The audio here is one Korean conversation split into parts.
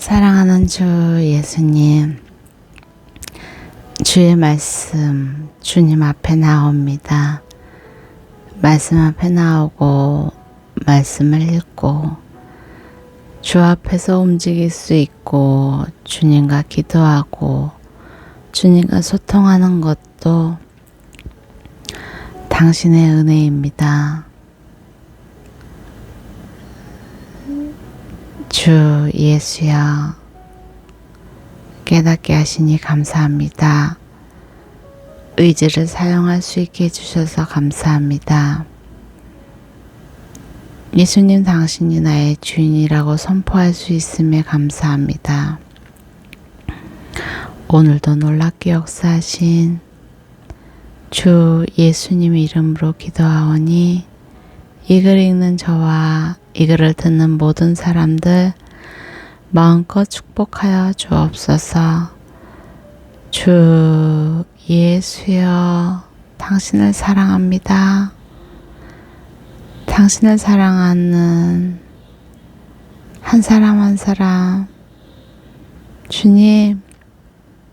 사랑하는 주 예수님, 주의 말씀 주님 앞에 나옵니다. 말씀 앞에 나오고 말씀을 읽고 주 앞에서 움직일 수 있고 주님과 기도하고 주님과 소통하는 것도 당신의 은혜입니다. 주 예수여, 깨닫게 하시니 감사합니다. 의지를 사용할 수 있게 해주셔서 감사합니다. 예수님, 당신이 나의 주인이라고 선포할 수 있음에 감사합니다. 오늘도 놀랍게 역사하신 주 예수님 이름으로 기도하오니 이 글을 읽는 저와 이 글을 듣는 모든 사람들 마음껏 축복하여 주옵소서. 주 예수여, 당신을 사랑합니다. 당신을 사랑하는 한 사람 한 사람, 주님,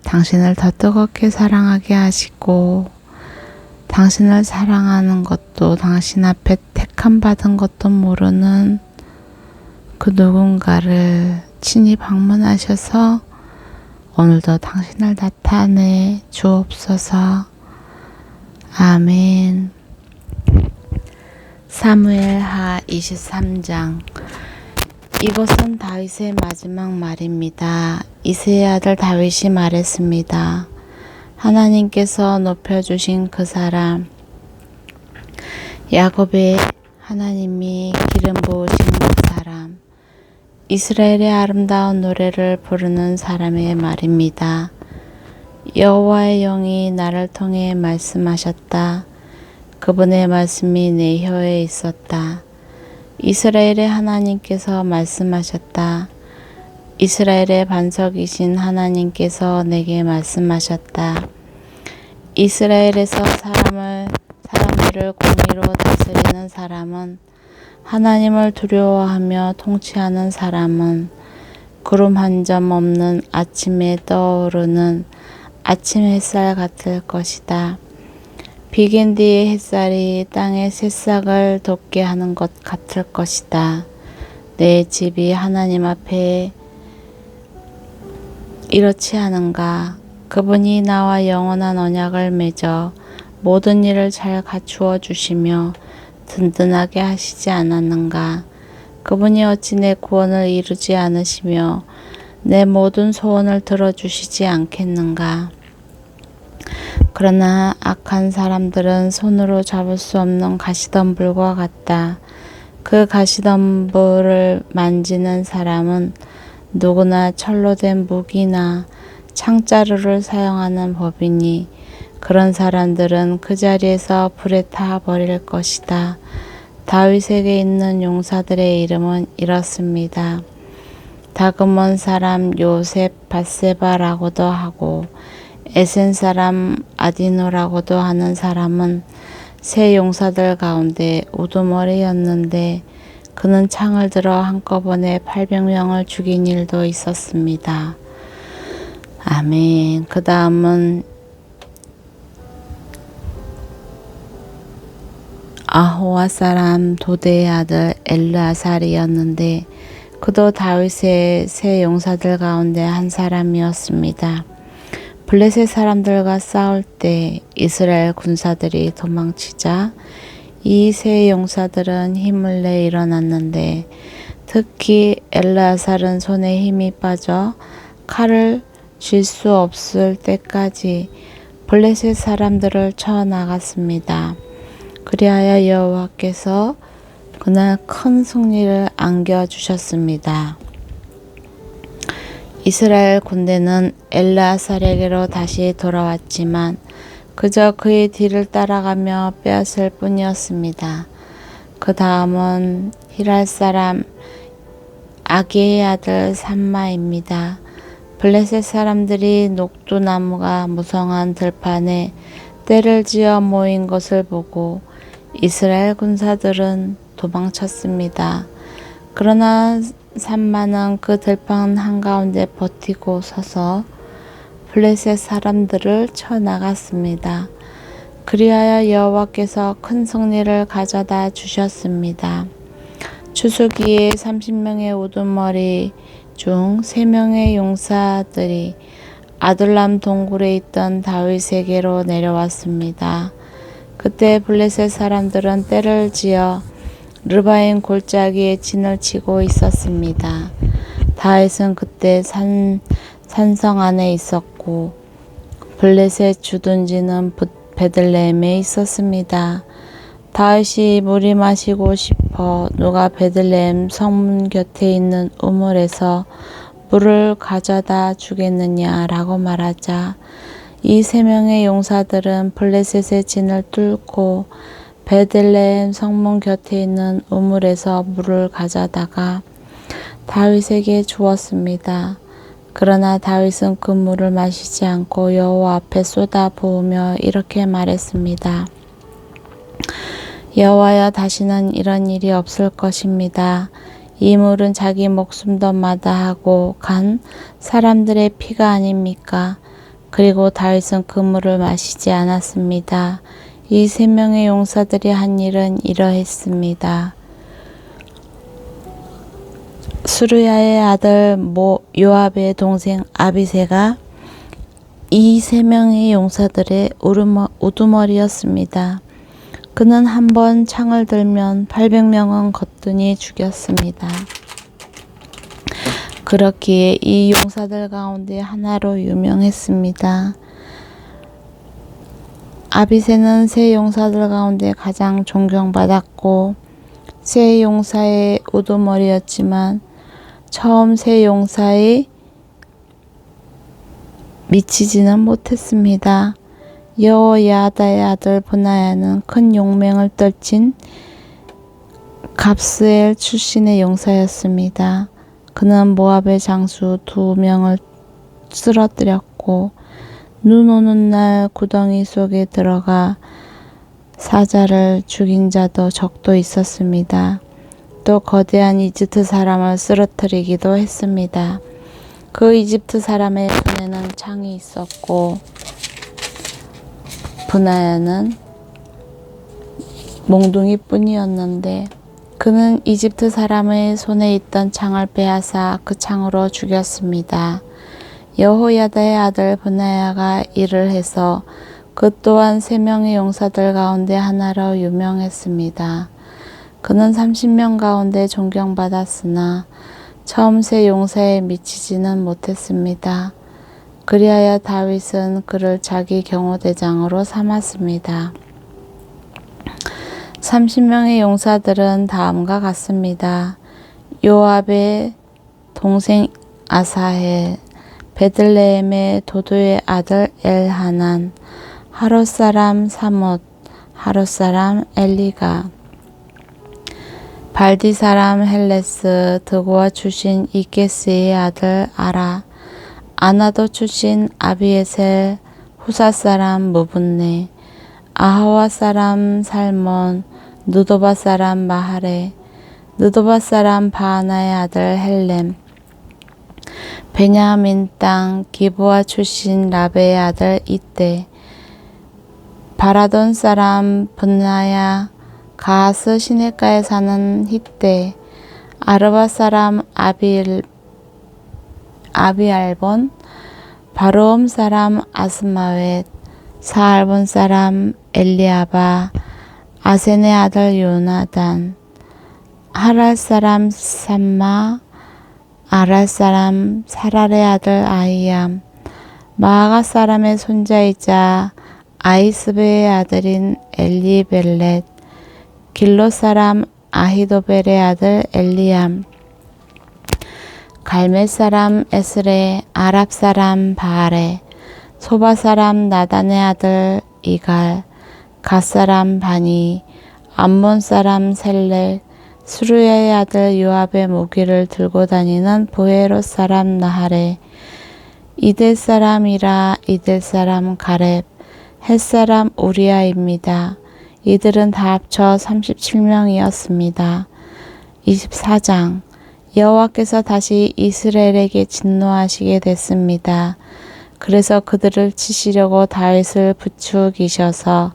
당신을 더 뜨겁게 사랑하게 하시고 당신을 사랑하는 것도 당신 앞에 택함 받은 것도 모르는 그 누군가를 친히 방문하셔서 오늘도 당신을 나타내 주옵소서. 아멘. 사무엘하 23장. 이것은 다윗의 마지막 말입니다. 이새의 아들 다윗이 말했습니다. 하나님께서 높여주신 그 사람, 야곱의 하나님이 기름 부으신 그 사람, 이스라엘의 아름다운 노래를 부르는 사람의 말입니다. 여호와의 영이 나를 통해 말씀하셨다. 그분의 말씀이 내 혀에 있었다. 이스라엘의 하나님께서 말씀하셨다. 이스라엘의 반석이신 하나님께서 내게 말씀하셨다. 이스라엘에서 사람들을 공의로 다스리는 사람은, 하나님을 두려워하며 통치하는 사람은 구름 한 점 없는 아침에 떠오르는 아침 햇살 같을 것이다. 비긴 뒤의 햇살이 땅의 새싹을 돋게 하는 것 같을 것이다. 내 집이 하나님 앞에 이렇지 않은가? 그분이 나와 영원한 언약을 맺어 모든 일을 잘 갖추어 주시며 든든하게 하시지 않았는가? 그분이 어찌 내 구원을 이루지 않으시며 내 모든 소원을 들어주시지 않겠는가? 그러나 악한 사람들은 손으로 잡을 수 없는 가시덤불과 같다. 그 가시덤불을 만지는 사람은 누구나 철로 된 무기나 창자루를 사용하는 법이니 그런 사람들은 그 자리에서 불에 타 버릴 것이다. 다윗에게 있는 용사들의 이름은 이렇습니다. 다그몬 사람 요셉 밧세바라고도 하고 에센 사람 아디노라고도 하는 사람은 세 용사들 가운데 우두머리였는데 그는 창을 들어 한꺼번에 800명을 죽인 일도 있었습니다. 아멘. 그 다음은 아호와 사람 도대의 아들 엘르아살이었는데 그도 다윗의 세 용사들 가운데 한 사람이었습니다. 블레셋 사람들과 싸울 때 이스라엘 군사들이 도망치자 이 세 용사들은 힘을 내 일어났는데 특히 엘르아살은 손에 힘이 빠져 칼을 쥘 수 없을 때까지 블레셋 사람들을 쳐 나갔습니다. 그리하여 여호와께서 그날 큰 승리를 안겨주셨습니다. 이스라엘 군대는 엘르아살에게로 다시 돌아왔지만 그저 그의 뒤를 따라가며 빼앗을 뿐이었습니다. 그 다음은 히랄 사람 아기의 아들 삼마입니다. 블레셋 사람들이 녹두나무가 무성한 들판에 떼를 지어 모인 것을 보고 이스라엘 군사들은 도망쳤습니다. 그러나 3만은 그 들판 한가운데 버티고 서서 블레셋 사람들을 쳐 나갔습니다. 그리하여 여호와께서 큰 승리를 가져다 주셨습니다. 추수기에 30명의 우두머리 중 3명의 용사들이 아둘람 동굴에 있던 다윗에게로 내려왔습니다. 그때 블레셋 사람들은 떼를 지어 르바임 골짜기에 진을 치고 있었습니다. 다윗은 그때 산성 안에 있었고 블레셋 주둔지는 베들레헴에 있었습니다. 다윗이 물이 마시고 싶어 누가 베들레헴 성문 곁에 있는 우물에서 물을 가져다 주겠느냐라고 말하자 이 3명의 용사들은 블레셋의 진을 뚫고 베들레헴 성문 곁에 있는 우물에서 물을 가져다가 다윗에게 주었습니다. 그러나 다윗은 그 물을 마시지 않고 여호와 앞에 쏟아 부으며 이렇게 말했습니다. 여호와여, 다시는 이런 일이 없을 것입니다. 이 물은 자기 목숨도 마다하고 간 사람들의 피가 아닙니까? 그리고 다윗은 그 물을 마시지 않았습니다. 이 3명의 용사들이 한 일은 이러했습니다. 수르야의 아들 요압의 동생 아비새가 이 3명의 용사들의 우두머리였습니다. 그는 한 번 창을 들면 800명은 거뜬히 죽였습니다. 그렇기에 이 용사들 가운데 하나로 유명했습니다. 아비새는 세 용사들 가운데 가장 존경받았고 세 용사의 우두머리였지만 처음 세 용사에 미치지는 못했습니다. 여호야다의 아들 브나야는 큰 용맹을 떨친 갑스엘 출신의 용사였습니다. 그는 모압의 장수 2명을 쓰러뜨렸고 눈 오는 날 구덩이 속에 들어가 사자를 죽인 자도 적도 있었습니다. 또 거대한 이집트 사람을 쓰러뜨리기도 했습니다. 그 이집트 사람의 손에는 창이 있었고 브나야는 몽둥이뿐이었는데 그는 이집트 사람의 손에 있던 창을 빼앗아 그 창으로 죽였습니다. 여호야다의 아들 브나야가 이를 해서 그 또한 3명의 용사들 가운데 하나로 유명했습니다. 그는 30명 가운데 존경받았으나 처음 세 용사에 미치지는 못했습니다. 그리하여 다윗은 그를 자기 경호대장으로 삼았습니다. 30명의 용사들은 다음과 같습니다. 요압의 동생 아사헬, 베들레헴의 도도의 아들 엘하난, 하롯 사람 사못, 하롯 사람 엘리가, 발디 사람 헬레스, 드고아 출신 이게스의 아들 아라, 아나도 출신 아비에셀, 후사 사람 무분네, 아하와 사람 살몬, 느도바 사람 마하레, 느도바 사람 바하나의 아들 헬렘, 베냐민 땅 기브아 출신 라베의 아들 이떼, 바라돈 사람 분나야, 가하스 시내가에 사는 히떼, 아르바 사람 아비알본, 바로움 사람 아스마웻, 사알본 사람 엘리아바, 아센의 아들 요나단, 하랄 사람 삼마, 아랄 사람 사랄의 아들 아이암, 마아가 사람의 손자이자 아이스베의 아들인 엘리벨렛, 길로 사람 아히도벨의 아들 엘리암, 갈멜 사람 에스레, 아랍 사람 바알레, 소바 사람 나단의 아들 이갈, 갓 사람 바니, 암몬 사람 셀렐, 수르야의 아들 요압의 무기를 들고 다니는 보헤롯 사람 나하레, 이델 사람 이라, 이델 사람 가렙, 헷 사람 우리아입니다. 이들은 다 합쳐 37명이었습니다. 24장. 여호와께서 다시 이스라엘에게 진노하시게 됐습니다. 그래서 그들을 치시려고 다윗을 부추기셔서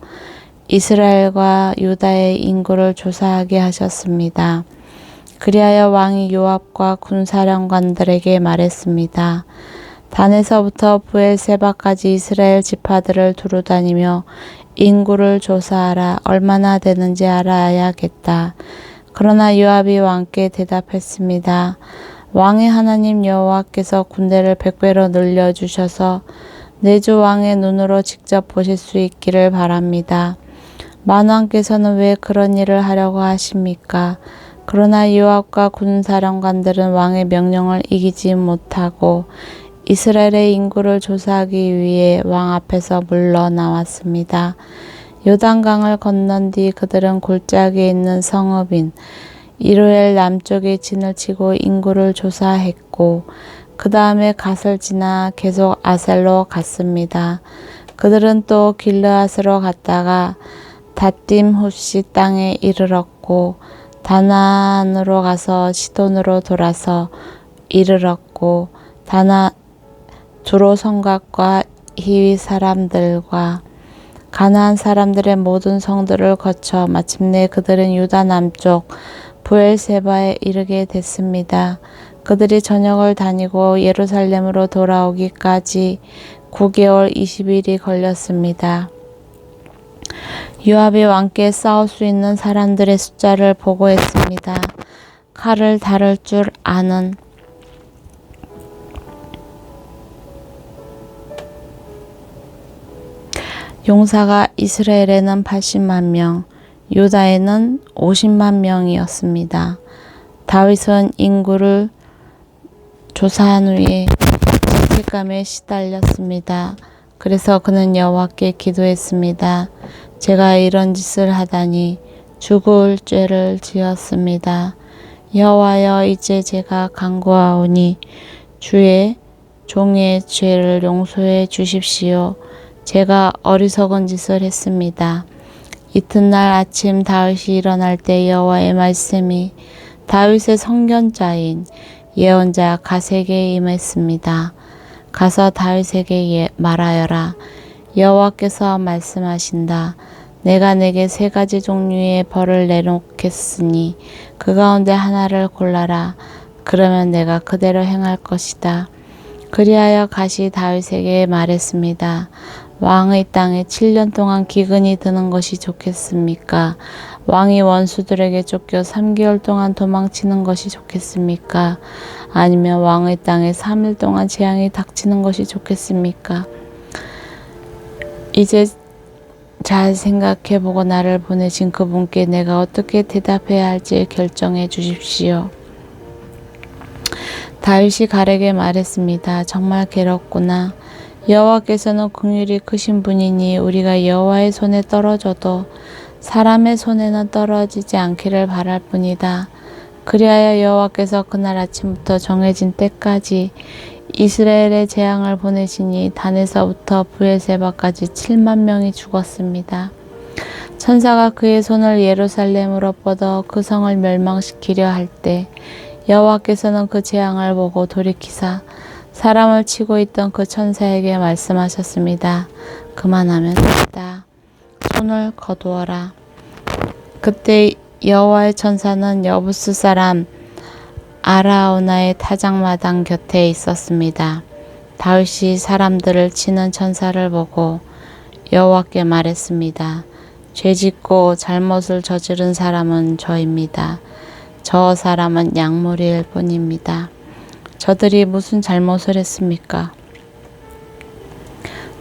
이스라엘과 유다의 인구를 조사하게 하셨습니다. 그리하여 왕이 요압과 군사령관들에게 말했습니다. 단에서부터 브엘세바까지 이스라엘 지파들을 두루다니며 인구를 조사하라. 얼마나 되는지 알아야겠다. 그러나 요압이 왕께 대답했습니다. 왕의 하나님 여호와께서 군대를 100배로 늘려주셔서 내 주 왕의 눈으로 직접 보실 수 있기를 바랍니다. 만왕께서는 왜 그런 일을 하려고 하십니까? 그러나 요압과 군사령관들은 왕의 명령을 이기지 못하고 이스라엘의 인구를 조사하기 위해 왕 앞에서 물러나왔습니다. 요단강을 건넌 뒤 그들은 골짜기에 있는 성읍인 이로엘 남쪽에 진을 치고 인구를 조사했고 그 다음에 갓을 지나 계속 아셀로 갔습니다. 그들은 또 길르앗으로 갔다가 닷딤 후시 땅에 이르렀고 다나안으로 가서 시돈으로 돌아서 이르렀고 두로 성곽과 히위 사람들과 가나안 사람들의 모든 성들을 거쳐 마침내 그들은 유다 남쪽 브엘세바에 이르게 됐습니다. 그들이 저녁을 다니고 예루살렘으로 돌아오기까지 9개월 20일이 걸렸습니다. 요압이 왕께 싸울 수 있는 사람들의 숫자를 보고했습니다. 칼을 다룰 줄 아는 용사가 이스라엘에는 80만 명, 유다에는 50만 명이었습니다. 다윗은 인구를 조사한 후에 죄책감에 시달렸습니다. 그래서 그는 여호와께 기도했습니다. 제가 이런 짓을 하다니 죽을 죄를 지었습니다. 여호와여, 이제 제가 간구하오니 주의 종의 죄를 용서해 주십시오. 제가 어리석은 짓을 했습니다. 이튿날 아침 다윗이 일어날 때 여호와의 말씀이 다윗의 선견자인 예언자 갓에게 임했습니다. 가서 다윗에게 말하여라. 여호와께서 말씀하신다. 내가 내게 3가지 종류의 벌을 내놓겠으니 그 가운데 하나를 골라라. 그러면 내가 그대로 행할 것이다. 그리하여 갓이 다윗에게 말했습니다. 왕의 땅에 7년 동안 기근이 드는 것이 좋겠습니까? 왕이 원수들에게 쫓겨 3개월 동안 도망치는 것이 좋겠습니까? 아니면 왕의 땅에 3일 동안 재앙이 닥치는 것이 좋겠습니까? 이제 잘 생각해보고 나를 보내신 그분께 내가 어떻게 대답해야 할지 결정해 주십시오. 다윗이 갓에게 말했습니다. 정말 괴롭구나. 여호와께서는 긍휼이 크신 분이니 우리가 여호와의 손에 떨어져도 사람의 손에는 떨어지지 않기를 바랄 뿐이다. 그리하여 여호와께서 그날 아침부터 정해진 때까지 이스라엘의 재앙을 보내시니 단에서부터 브엘세바까지 7만 명이 죽었습니다. 천사가 그의 손을 예루살렘으로 뻗어 그 성을 멸망시키려 할 때 여호와께서는 그 재앙을 보고 돌이키사 사람을 치고 있던 그 천사에게 말씀하셨습니다. 그만하면 됐다. 손을 거두어라. 그때 여호와의 천사는 여부스 사람 아라우나의 타작마당 곁에 있었습니다. 다윗이 사람들을 치는 천사를 보고 여호와께 말했습니다. 죄짓고 잘못을 저지른 사람은 저입니다. 저 사람은 약물일 뿐입니다. 저들이 무슨 잘못을 했습니까?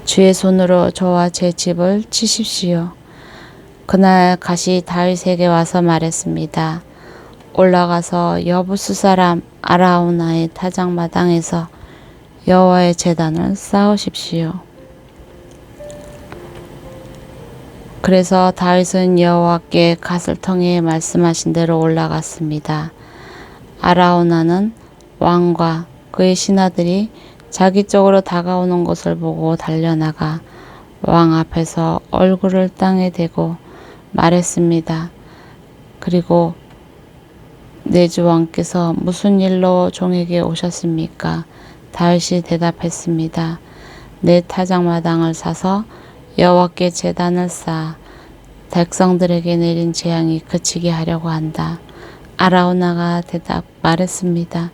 주의 손으로 저와 제 집을 치십시오. 그날 갓이 다윗에게 와서 말했습니다. 올라가서 여부스 사람 아라우나의 타작마당에서 여호와의 제단을 쌓으십시오. 그래서 다윗은 여호와께 갓을 통해 말씀하신 대로 올라갔습니다. 아라우나는 왕과 그의 신하들이 자기 쪽으로 다가오는 것을 보고 달려나가 왕 앞에서 얼굴을 땅에 대고 말했습니다. 그리고 내 주 왕께서 무슨 일로 종에게 오셨습니까? 다윗이 대답했습니다. 내 타작마당을 사서 여호와께 제단을 쌓아 백성들에게 내린 재앙이 그치게 하려고 한다. 아라우나가 말했습니다.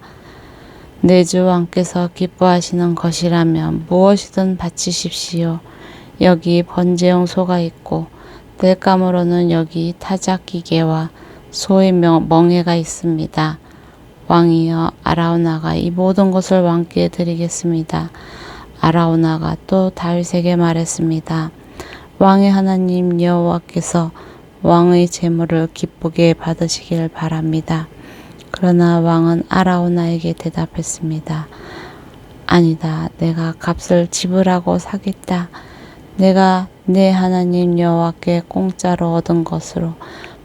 내 주 왕께서 기뻐하시는 것이라면 무엇이든 바치십시오. 여기 번제용 소가 있고 땔감으로는 여기 타작기계와 소의 멍에가 있습니다. 왕이여, 아라우나가 이 모든 것을 왕께 드리겠습니다. 아라우나가 또 다윗에게 말했습니다. 왕의 하나님 여호와께서 왕의 제물을 기쁘게 받으시길 바랍니다. 그러나 왕은 아라우나에게 대답했습니다. 아니다. 내가 값을 지불하고 사겠다. 내가 내 하나님 여호와께 공짜로 얻은 것으로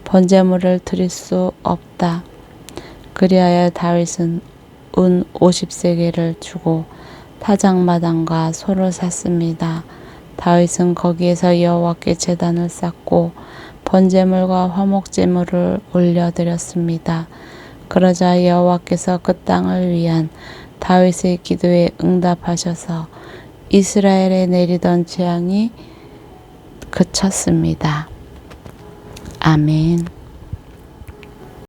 번제물을 드릴 수 없다. 그리하여 다윗은 은 50세겔을 주고 타작마당과 소를 샀습니다. 다윗은 거기에서 여호와께 제단을 쌓고 번제물과 화목제물을 올려드렸습니다. 그러자 여호와께서 그 땅을 위한 다윗의 기도에 응답하셔서 이스라엘에 내리던 재앙이 그쳤습니다. 아멘.